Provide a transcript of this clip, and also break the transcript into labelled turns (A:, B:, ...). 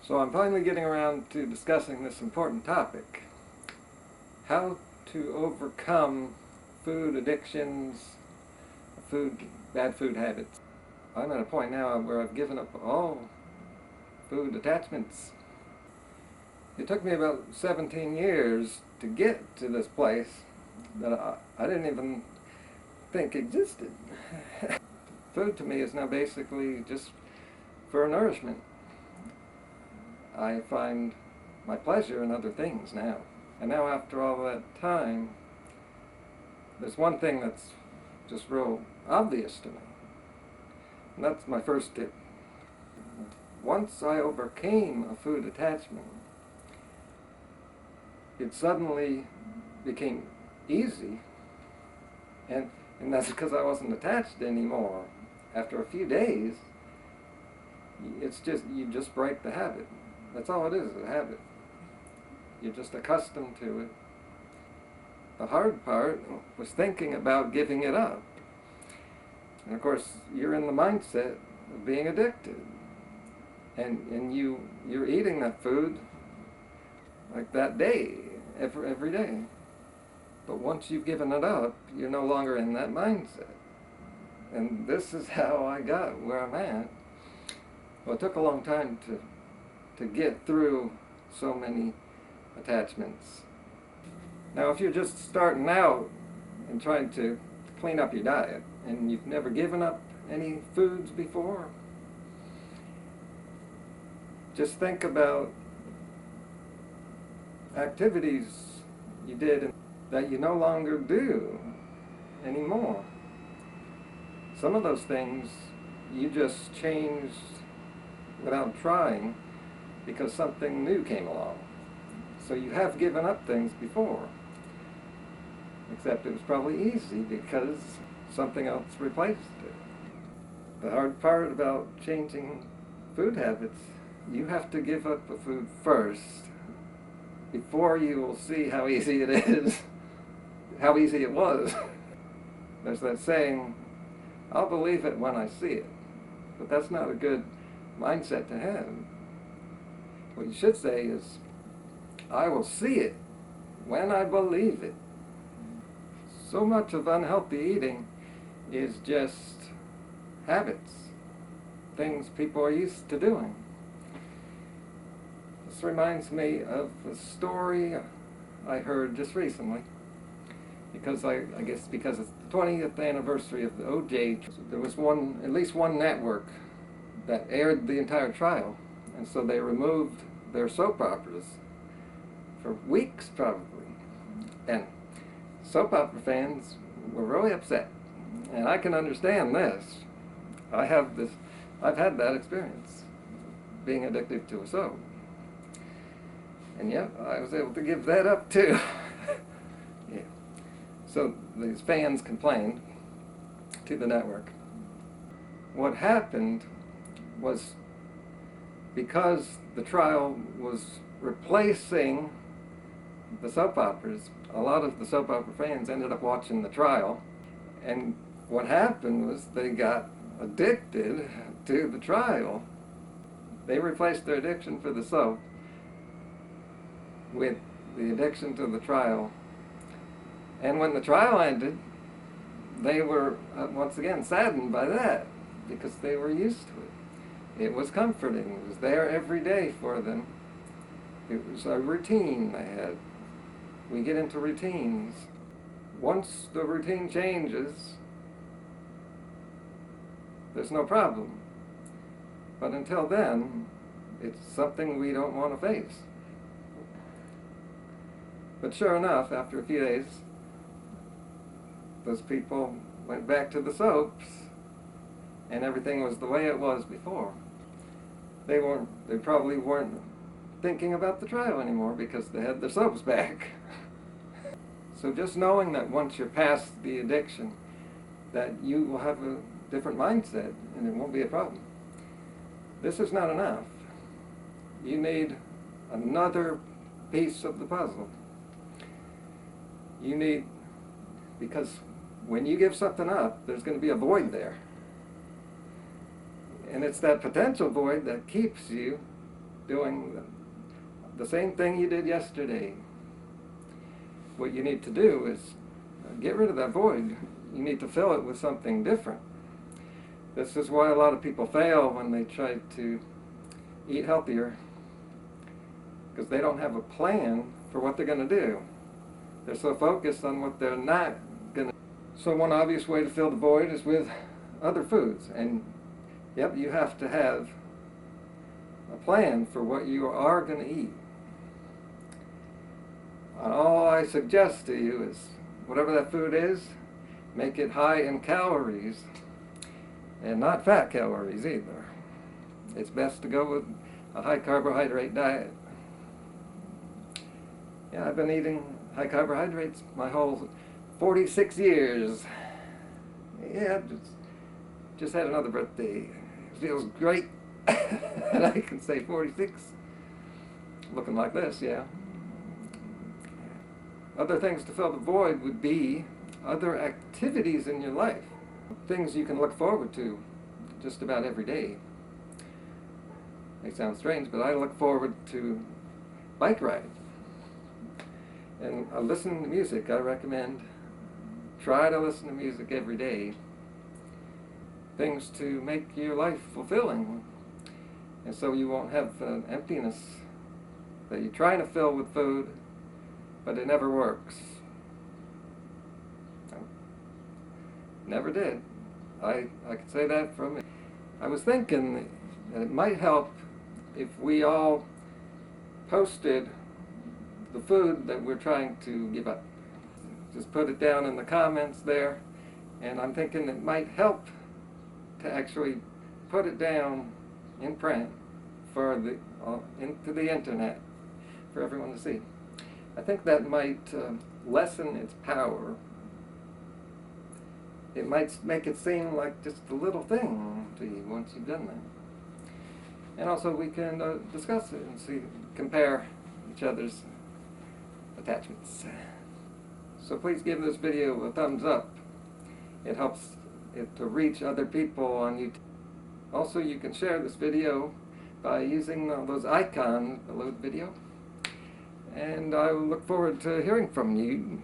A: So I'm finally getting around to discussing this important topic: how to overcome food addictions, bad food habits. I'm at a point now where I've given up all food attachments. It took me about 17 years to get to this place that I didn't even think existed. Food to me is now basically just for nourishment. I find my pleasure in other things now. And now after all that time, there's one thing that's just real obvious to me. And that's my first tip. Once I overcame a food attachment, it suddenly became easy, and that's because I wasn't attached anymore. After a few days, you just break the habit. That's all it is, a habit. You're just accustomed to it. The hard part was thinking about giving it up. And of course, you're in the mindset of being addicted. And you're eating that food like that day, every day. But once you've given it up, you're no longer in that mindset. And this is how I got where I'm at. Well, it took a long time to get through so many attachments. Now, if you're just starting out and trying to clean up your diet, and you've never given up any foods before, just think about activities you did that you no longer do anymore. Some of those things you just changed without trying because something new came along. So you have given up things before, except it was probably easy because something else replaced it. The hard part about changing food habits, you have to give up a food first before you will see how easy it is, how easy it was. There's that saying, I'll believe it when I see it. But that's not a good mindset to have. What you should say is, I will see it when I believe it. So much of unhealthy eating is just habits, things people are used to doing. This reminds me of a story I heard just recently, because I guess because it's the 20th anniversary of the OJ. There was at least one network that aired the entire trial, and so they removed their soap operas for weeks probably. And soap opera fans were really upset, and I can understand this. I've had that experience, being addicted to a soap. And yeah, I was able to give that up too. Yeah. So these fans complained to the network. What happened was, because the trial was replacing the soap operas, a lot of the soap opera fans ended up watching the trial, and what happened was they got addicted to the trial. They replaced their addiction for the soap with the addiction to the trial. And when the trial ended, they were once again saddened by that, because they were used to it. It was comforting. It was there every day for them. It was a routine they had. We get into routines. Once the routine changes, there's no problem. But until then, it's something we don't want to face. But sure enough, after a few days, those people went back to the soaps, and everything was the way it was before. They probably weren't thinking about the trial anymore because they had their soaps back. So just knowing that once you're past the addiction, that you will have a different mindset and it won't be a problem. This is not enough. You need another piece of the puzzle. Because when you give something up, there's going to be a void there. And it's that potential void that keeps you doing the same thing you did yesterday. What you need to do is get rid of that void. You need to fill it with something different. This is why a lot of people fail when they try to eat healthier, because they don't have a plan for what they're going to do. They're so focused on what they're not going to do. So one obvious way to fill the void is with other foods. And yep, you have to have a plan for what you are going to eat. And all I suggest to you is, whatever that food is, make it high in calories, and not fat calories either. It's best to go with a high carbohydrate diet. Yeah, I've been eating high carbohydrates my whole 46 years. Yeah, just had another birthday. It feels great. And I can say 46. Looking like this, yeah. Other things to fill the void would be other activities in your life. Things you can look forward to just about every day. May sound strange, but I look forward to bike riding. And listening to music, I recommend try to listen to music every day. Things to make your life fulfilling. And so you won't have an emptiness that you're trying to fill with food, but it never works. Never did. I can say that from me. I was thinking that it might help if we all posted the food that we're trying to give up. Just put it down in the comments there, and I'm thinking it might help to actually put it down in print for the into the internet for everyone to see. I think that might lessen its power. It might make it seem like just a little thing to you once you've done that. And also we can discuss it and see, compare each other's attachments. So please give this video a thumbs up. It helps it to reach other people on YouTube. Also, you can share this video by using those icons below the video. And I look forward to hearing from you.